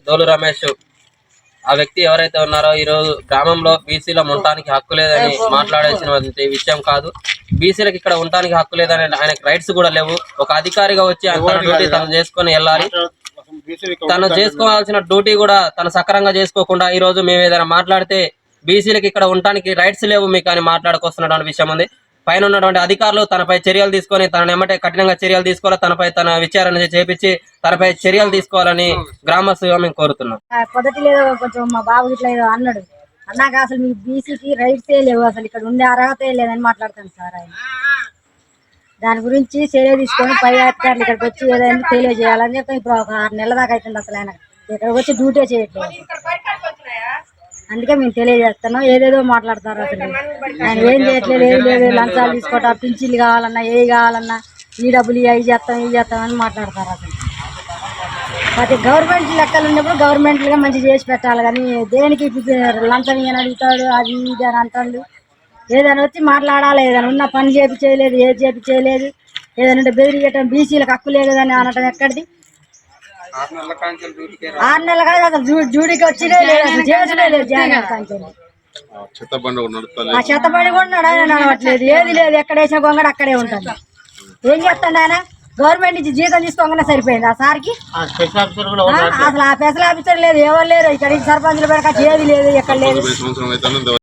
దోలు రమేష్ ఆ వ్యక్తి ఎవరైతే ఉన్నారో ఈరోజు గ్రామంలో బీసీలో ఉండటానికి హక్కు లేదని మాట్లాడాల్సిన విషయం కాదు. బీసీలకు ఇక్కడ ఉండటానికి హక్కు లేదని ఆయనకు రైట్స్ కూడా లేవు. ఒక అధికారిగా వచ్చి తన డ్యూటీ తను చేసుకొని వెళ్ళాలి. తను చేసుకోవాల్సిన డ్యూటీ కూడా తను సక్రంగా చేసుకోకుండా ఈ రోజు మేము ఏదైనా మాట్లాడితే బీసీలకు ఇక్కడ ఉండటానికి రైట్స్ లేవు మీకు అని మాట్లాడుకొస్తున్నటువంటి విషయం ఉంది. పైన ఉన్నటువంటి అధికారులు తనపై చర్యలు తీసుకొని తనని ఎమ్మటే కఠినంగా చర్యలు తీసుకోవాలి. తనపై తన విచారణ చేపించి తనపై చర్యలు తీసుకోవాలని గ్రామస్తులుగా మేము కోరుతున్నాం. పొదటిలో కొంచెం మా బాబు ఇట్లా ఏదో అన్నాడు, అన్నాక అసలు మీ బీసీకి రైట్సే లేవు, అసలు ఇక్కడ ఉండే అర్హతే లేదని మాట్లాడతాను సార్. ఆయన దాని గురించి చర్య తీసుకొని పై అధికారులు ఇక్కడికి వచ్చి ఏదైనా తెలియజేయాలని చెప్పి ఇప్పుడు ఒక 6 నెలల దాకా అవుతుంది అసలు ఆయన ఇక్కడికి వచ్చి డ్యూటీ చేయట్లేదు. అందుకే మేము తెలియజేస్తున్నాం. ఏదేదో మాట్లాడతారు, అసలు ఆయన ఏం చేయట్లేదు, ఏం లేదు, లంచాలు తీసుకోవటం, పింఛన్లు కావాలన్నా ఏ కావాలన్నా ఈ డబ్బులు అవి చేస్తామని మాట్లాడతారు. అసలు ప్రతి గవర్నమెంట్ లెక్కలు ఉన్నప్పుడు గవర్నమెంట్లుగా మంచి చేసి పెట్టాలి, కానీ దేనికి లంచం ఇయ్యని అడుగుతాడు, అది ఇది అని అంటాడు. ఏదైనా వచ్చి మాట్లాడాలి, ఏదైనా ఉన్న పని చేయలేదు, ఏది చేయలేదు, ఏదైనా బెదిరియటం బీసీలకు హక్కు లేదు అని అనటం ఎక్కడిది? 6 నెలలు కాదు అసలు జూడికి వచ్చినే లేదు, అసలు చేసుడే లేదు. ఆ చెత్తబండి కూడా నడవట్లేదు, ఏది లేదు, ఎక్కడ వేసిన గొంగడ అక్కడే ఉంటుంది. ఏం చేస్తాడు ఆయన? గవర్నమెంట్ నుంచి జీతం తీసుకోగానే సరిపోయింది ఆ సార్కి. అసలు ఆ స్పెషల్ ఆఫీసర్ లేదు, ఎవరు లేరు, ఇక్కడ సర్పంచులు పెరగచ్చు ఏది లేదు, ఎక్కడ లేదు.